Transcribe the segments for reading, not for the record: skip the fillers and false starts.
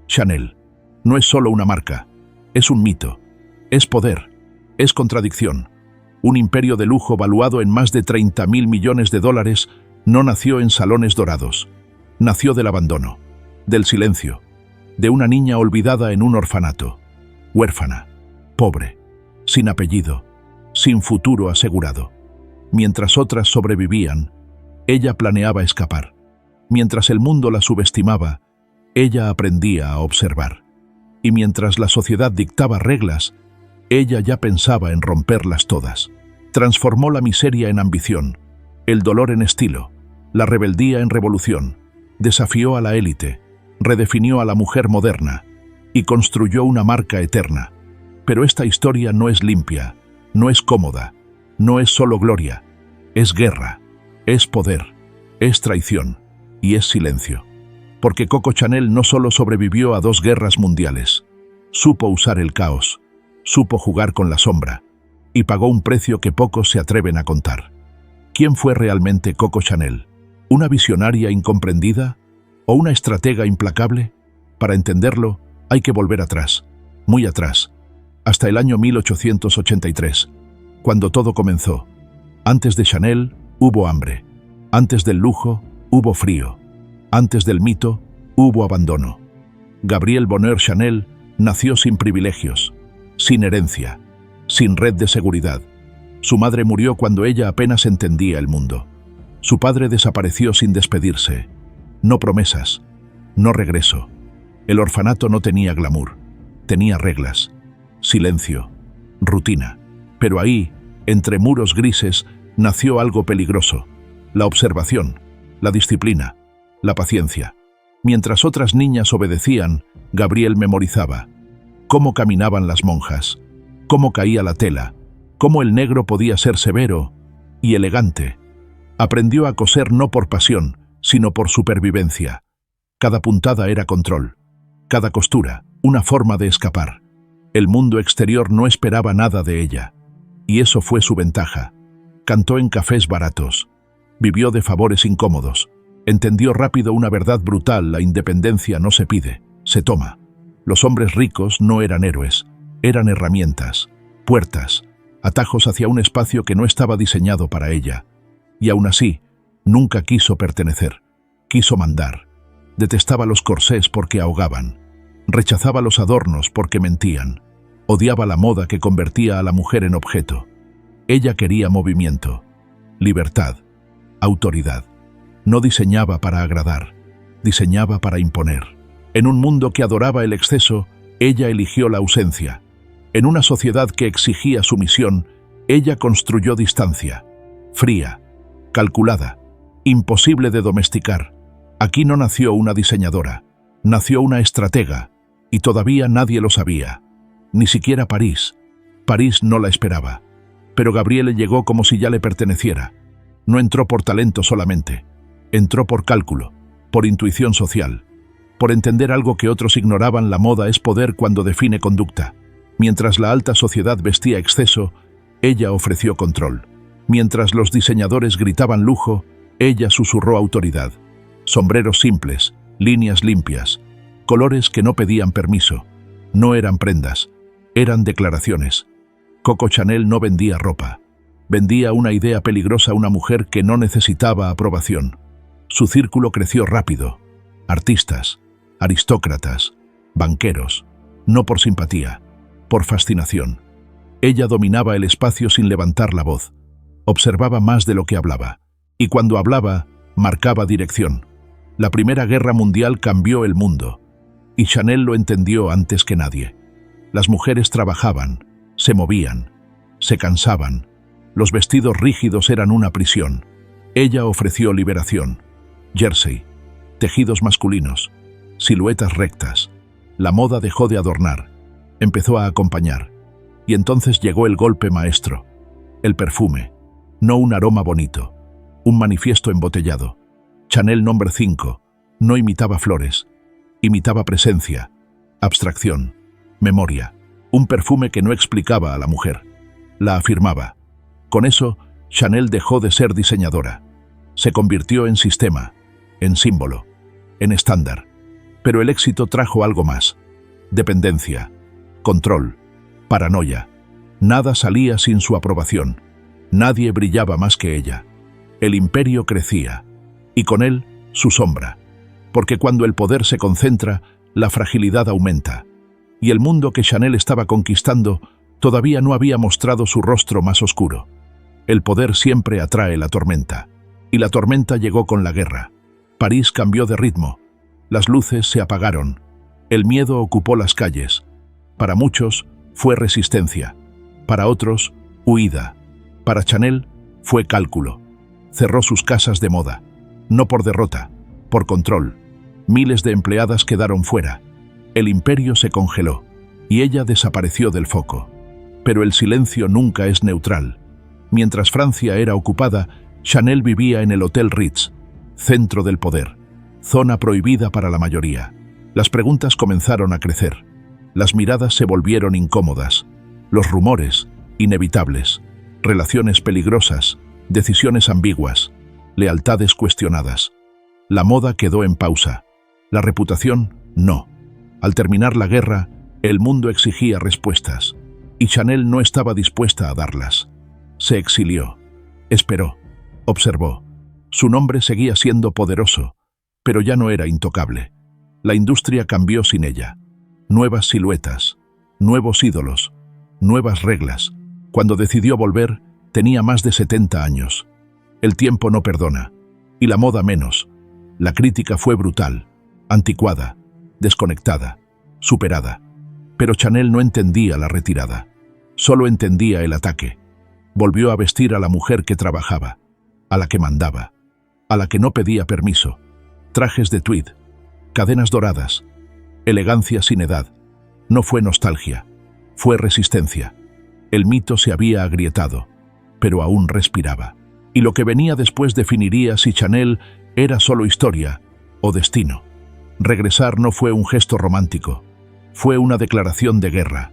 Chanel no es solo una marca, es un mito, es poder, es contradicción. Un imperio de lujo valuado en más de 30.000 millones de dólares no nació en salones dorados. Nació del abandono, del silencio, de una niña olvidada en un orfanato, huérfana, pobre, sin apellido, sin futuro asegurado. Mientras otras sobrevivían, ella planeaba escapar. Mientras el mundo la subestimaba, ella aprendía a observar. Y mientras la sociedad dictaba reglas, ella ya pensaba en romperlas todas. Transformó la miseria en ambición, el dolor en estilo, la rebeldía en revolución. Desafió a la élite, redefinió a la mujer moderna y construyó una marca eterna. Pero esta historia no es limpia, no es cómoda, no es solo gloria. Es guerra, es poder, es traición y es silencio. Porque Coco Chanel no solo sobrevivió a 2 guerras mundiales, supo usar el caos, supo jugar con la sombra y pagó un precio que pocos se atreven a contar. ¿Quién fue realmente Coco Chanel? ¿Una visionaria incomprendida o una estratega implacable? Para entenderlo, hay que volver atrás, muy atrás, hasta el año 1883, cuando todo comenzó. Antes de Chanel hubo hambre, antes del lujo hubo frío, antes del mito hubo abandono. Gabrielle Bonheur Chanel nació sin privilegios, sin herencia, sin red de seguridad. Su madre murió cuando ella apenas entendía el mundo. Su padre desapareció sin despedirse. No promesas, no regreso. El orfanato no tenía glamour, tenía reglas, silencio, rutina. Pero ahí, entre muros grises, nació algo peligroso: la observación, la disciplina, la paciencia. Mientras otras niñas obedecían, Gabrielle memorizaba cómo caminaban las monjas, cómo caía la tela, cómo el negro podía ser severo y elegante. Aprendió a coser no por pasión, sino por supervivencia. Cada puntada era control, cada costura, una forma de escapar. El mundo exterior no esperaba nada de ella, y eso fue su ventaja. Cantó en cafés baratos, vivió de favores incómodos, entendió rápido una verdad brutal: la independencia no se pide, se toma. Los hombres ricos no eran héroes, eran herramientas, puertas, atajos hacia un espacio que no estaba diseñado para ella. Y aún así, nunca quiso pertenecer, quiso mandar. Detestaba los corsés porque ahogaban, rechazaba los adornos porque mentían, odiaba la moda que convertía a la mujer en objeto. Ella quería movimiento, libertad, autoridad. No diseñaba para agradar, diseñaba para imponer. En un mundo que adoraba el exceso, ella eligió la ausencia. En una sociedad que exigía sumisión, ella construyó distancia, fría, calculada, imposible de domesticar. Aquí no nació una diseñadora, nació una estratega, y todavía nadie lo sabía. Ni siquiera París. París no la esperaba. Pero Gabrielle llegó como si ya le perteneciera. No entró por talento solamente, entró por cálculo, por intuición social, por entender algo que otros ignoraban: la moda es poder cuando define conducta. Mientras la alta sociedad vestía exceso, ella ofreció control. Mientras los diseñadores gritaban lujo, ella susurró autoridad. Sombreros simples, líneas limpias, colores que no pedían permiso. No eran prendas, eran declaraciones. Coco Chanel no vendía ropa, vendía una idea peligrosa: una mujer que no necesitaba aprobación. Su círculo creció rápido: artistas, aristócratas, banqueros, no por simpatía, por fascinación. Ella dominaba el espacio sin levantar la voz, observaba más de lo que hablaba, y cuando hablaba, marcaba dirección. La Primera Guerra Mundial cambió el mundo, y Chanel lo entendió antes que nadie. Las mujeres trabajaban, se movían, se cansaban. Los vestidos rígidos eran una prisión. Ella ofreció liberación. Jersey, tejidos masculinos, siluetas rectas. La moda dejó de adornar, empezó a acompañar. Y entonces llegó el golpe maestro: el perfume. No un aroma bonito, un manifiesto embotellado. Chanel No. 5 no imitaba flores, imitaba presencia, abstracción, memoria. Un perfume que no explicaba a la mujer, la afirmaba. Con eso, Chanel dejó de ser diseñadora. Se convirtió en sistema, en símbolo, en estándar. Pero el éxito trajo algo más: dependencia, control, paranoia. Nada salía sin su aprobación. Nadie brillaba más que ella. El imperio crecía, y con él su sombra, porque cuando el poder se concentra, la fragilidad aumenta, y el mundo que Chanel estaba conquistando todavía no había mostrado su rostro más oscuro. El poder siempre atrae la tormenta, y la tormenta llegó con la guerra. París cambió de ritmo, las luces se apagaron, el miedo ocupó las calles. Para muchos fue resistencia, para otros huida, para Chanel fue cálculo. Cerró sus casas de moda, no por derrota, por control. Miles de empleadas quedaron fuera. El imperio se congeló, y ella desapareció del foco. Pero el silencio nunca es neutral. Mientras Francia era ocupada, Chanel vivía en el Hotel Ritz, centro del poder, zona prohibida para la mayoría. Las preguntas comenzaron a crecer. Las miradas se volvieron incómodas. Los rumores, inevitables. Relaciones peligrosas, decisiones ambiguas, lealtades cuestionadas. La moda quedó en pausa. La reputación, no. Al terminar la guerra, el mundo exigía respuestas, y Chanel no estaba dispuesta a darlas. Se exilió, esperó, observó. Su nombre seguía siendo poderoso, pero ya no era intocable. La industria cambió sin ella. Nuevas siluetas, nuevos ídolos, nuevas reglas. Cuando decidió volver, tenía más de 70 años. El tiempo no perdona, y la moda menos. La crítica fue brutal, anticuada, desconectada, superada. Pero Chanel no entendía la retirada, solo entendía el ataque. Volvió a vestir a la mujer que trabajaba, a la que mandaba, a la que no pedía permiso. Trajes de tweed, cadenas doradas, elegancia sin edad. No fue nostalgia, fue resistencia. El mito se había agrietado, pero aún respiraba. Y lo que venía después definiría si Chanel era solo historia o destino. Regresar no fue un gesto romántico, fue una declaración de guerra.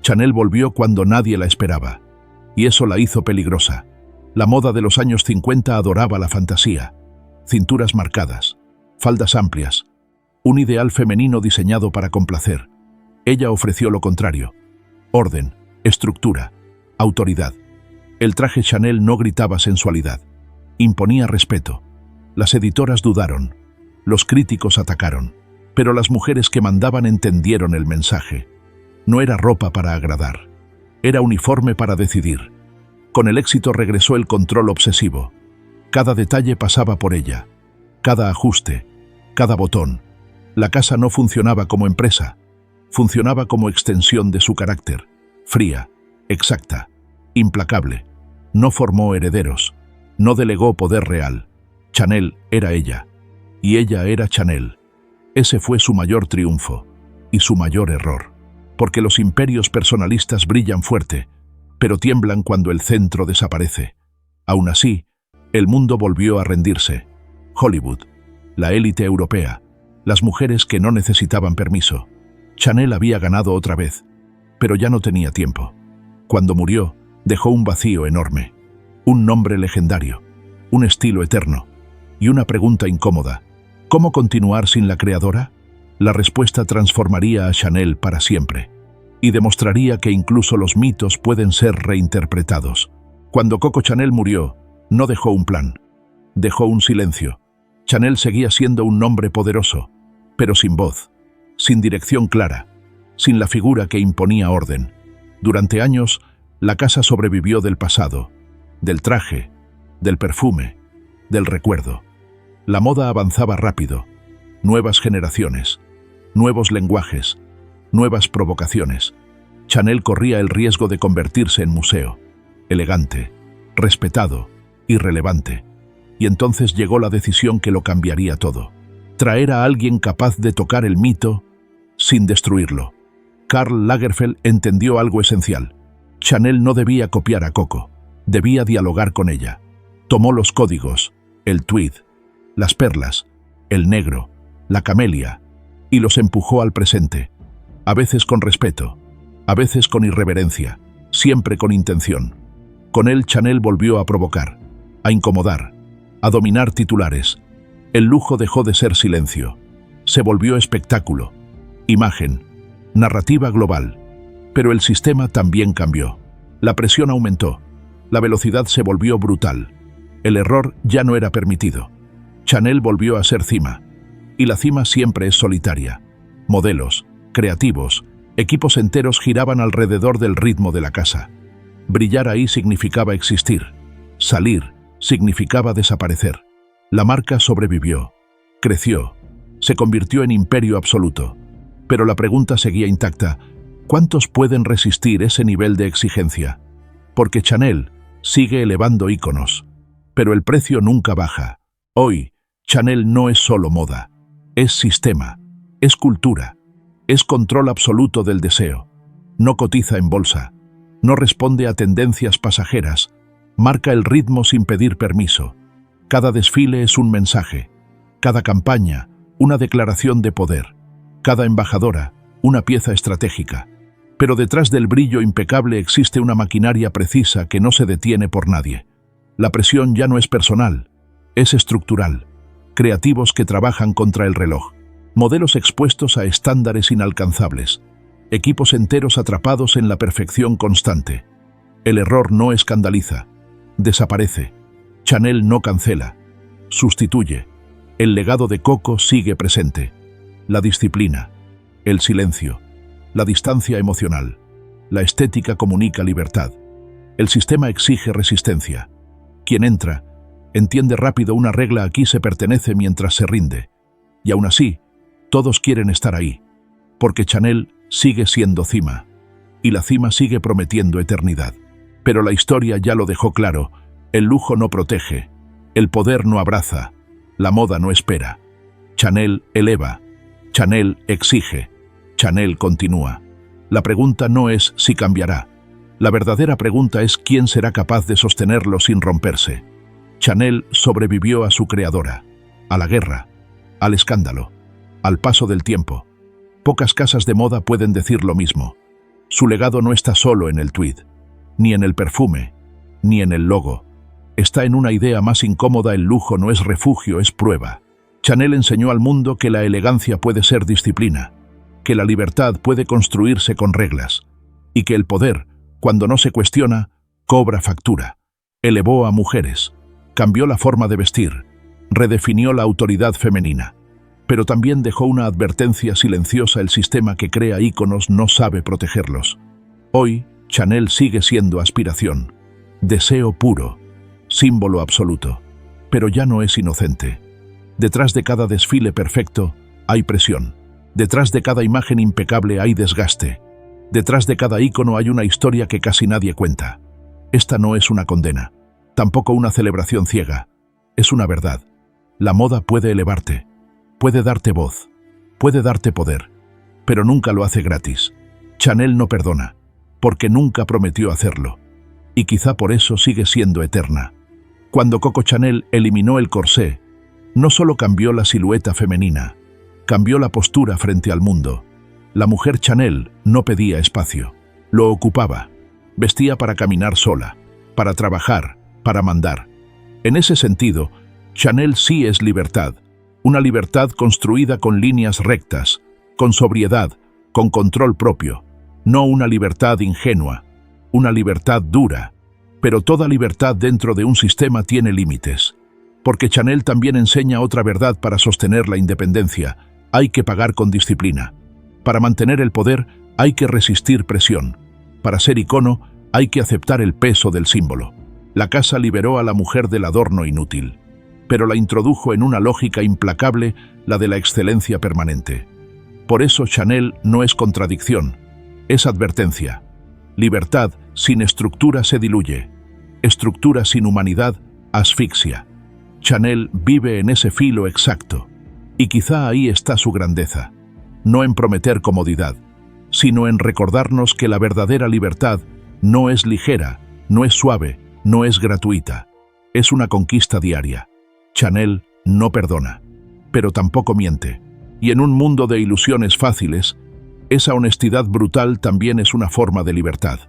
Chanel volvió cuando nadie la esperaba, y eso la hizo peligrosa. La moda de los años 50 adoraba la fantasía, cinturas marcadas, faldas amplias, un ideal femenino diseñado para complacer. Ella ofreció lo contrario: orden, estructura, autoridad. El traje Chanel no gritaba sensualidad, imponía respeto. Las editoras dudaron, los críticos atacaron, pero las mujeres que mandaban entendieron el mensaje. No era ropa para agradar, era uniforme para decidir. Con el éxito regresó el control obsesivo. Cada detalle pasaba por ella, cada ajuste, cada botón. La casa no funcionaba como empresa, funcionaba como extensión de su carácter, fría, exacta, implacable. No formó herederos, no delegó poder real. Chanel era ella, y ella era Chanel. Ese fue su mayor triunfo, y su mayor error. Porque los imperios personalistas brillan fuerte, pero tiemblan cuando el centro desaparece. Aún así, el mundo volvió a rendirse. Hollywood, la élite europea, las mujeres que no necesitaban permiso. Chanel había ganado otra vez, pero ya no tenía tiempo. Cuando murió, dejó un vacío enorme, un nombre legendario, un estilo eterno, y una pregunta incómoda: ¿cómo continuar sin la creadora? La respuesta transformaría a Chanel para siempre, y demostraría que incluso los mitos pueden ser reinterpretados. Cuando Coco Chanel murió, no dejó un plan, dejó un silencio. Chanel seguía siendo un nombre poderoso, pero sin voz, sin dirección clara, sin la figura que imponía orden. Durante años, la casa sobrevivió del pasado, del traje, del perfume, del recuerdo. La moda avanzaba rápido, nuevas generaciones, nuevos lenguajes, nuevas provocaciones. Chanel corría el riesgo de convertirse en museo, elegante, respetado, irrelevante. Y entonces llegó la decisión que lo cambiaría todo: traer a alguien capaz de tocar el mito sin destruirlo. Karl Lagerfeld entendió algo esencial. Chanel no debía copiar a Coco, debía dialogar con ella. Tomó los códigos, el tweed, las perlas, el negro, la camelia, y los empujó al presente, a veces con respeto, a veces con irreverencia, siempre con intención. Con él Chanel volvió a provocar, a incomodar, a dominar titulares. El lujo dejó de ser silencio. se volvió espectáculo, imagen, narrativa global. Pero el sistema también cambió. La presión aumentó, la velocidad se volvió brutal. El error ya no era permitido. Chanel volvió a ser cima, y la cima siempre es solitaria. Modelos, creativos, equipos enteros giraban alrededor del ritmo de la casa. Brillar ahí significaba existir. Salir significaba desaparecer. La marca sobrevivió, creció, se convirtió en imperio absoluto. Pero la pregunta seguía intacta: ¿cuántos pueden resistir ese nivel de exigencia? Porque Chanel sigue elevando íconos, pero el precio nunca baja. Hoy, Chanel no es solo moda, es sistema, es cultura, es control absoluto del deseo. No cotiza en bolsa, no responde a tendencias pasajeras, marca el ritmo sin pedir permiso. Cada desfile es un mensaje, cada campaña, una declaración de poder, cada embajadora, una pieza estratégica. Pero detrás del brillo impecable existe una maquinaria precisa que no se detiene por nadie. La presión ya no es personal, es estructural. Creativos que trabajan contra el reloj, modelos expuestos a estándares inalcanzables, equipos enteros atrapados en la perfección constante. El error no escandaliza, desaparece. Chanel no cancela, sustituye. El legado de Coco sigue presente. La disciplina, el silencio, la distancia emocional, la estética comunica libertad. El sistema exige resistencia. Quien entra, entiende rápido una regla: aquí se pertenece mientras se rinde. Y aún así, todos quieren estar ahí, porque Chanel sigue siendo cima, y la cima sigue prometiendo eternidad. Pero la historia ya lo dejó claro: el lujo no protege, el poder no abraza, la moda no espera. Chanel eleva, Chanel exige, Chanel continúa. La pregunta no es si cambiará. La verdadera pregunta es quién será capaz de sostenerlo sin romperse. Chanel sobrevivió a su creadora, a la guerra, al escándalo, al paso del tiempo. Pocas casas de moda pueden decir lo mismo. Su legado no está solo en el tweed, ni en el perfume, ni en el logo. Está en una idea más incómoda: el lujo no es refugio, es prueba. Chanel enseñó al mundo que la elegancia puede ser disciplina, que la libertad puede construirse con reglas, y que el poder, cuando no se cuestiona, cobra factura. Elevó a mujeres, cambió la forma de vestir, redefinió la autoridad femenina, pero también dejó una advertencia silenciosa: el sistema que crea íconos no sabe protegerlos. Hoy, Chanel sigue siendo aspiración, deseo puro, símbolo absoluto, pero ya no es inocente. Detrás de cada desfile perfecto hay presión, detrás de cada imagen impecable hay desgaste, detrás de cada ícono hay una historia que casi nadie cuenta. Esta no es una condena, tampoco una celebración ciega, es una verdad. La moda puede elevarte, puede darte voz, puede darte poder, pero nunca lo hace gratis. Chanel no perdona, porque nunca prometió hacerlo, y quizá por eso sigue siendo eterna. Cuando Coco Chanel eliminó el corsé, no solo cambió la silueta femenina, cambió la postura frente al mundo. La mujer Chanel no pedía espacio, lo ocupaba. Vestía para caminar sola, para trabajar, para mandar. En ese sentido, Chanel sí es libertad, una libertad construida con líneas rectas, con sobriedad, con control propio. No una libertad ingenua, una libertad dura. Pero toda libertad dentro de un sistema tiene límites. Porque Chanel también enseña otra verdad: para sostener la independencia hay que pagar con disciplina. Para mantener el poder hay que resistir presión. Para ser icono hay que aceptar el peso del símbolo. La casa liberó a la mujer del adorno inútil, pero la introdujo en una lógica implacable, la de la excelencia permanente. Por eso Chanel no es contradicción, es advertencia. Libertad sin estructura se diluye, estructura sin humanidad asfixia. Chanel vive en ese filo exacto, y quizá ahí está su grandeza, no en prometer comodidad, sino en recordarnos que la verdadera libertad no es ligera, no es suave, no es gratuita, es una conquista diaria. Chanel no perdona, pero tampoco miente, y en un mundo de ilusiones fáciles, esa honestidad brutal también es una forma de libertad.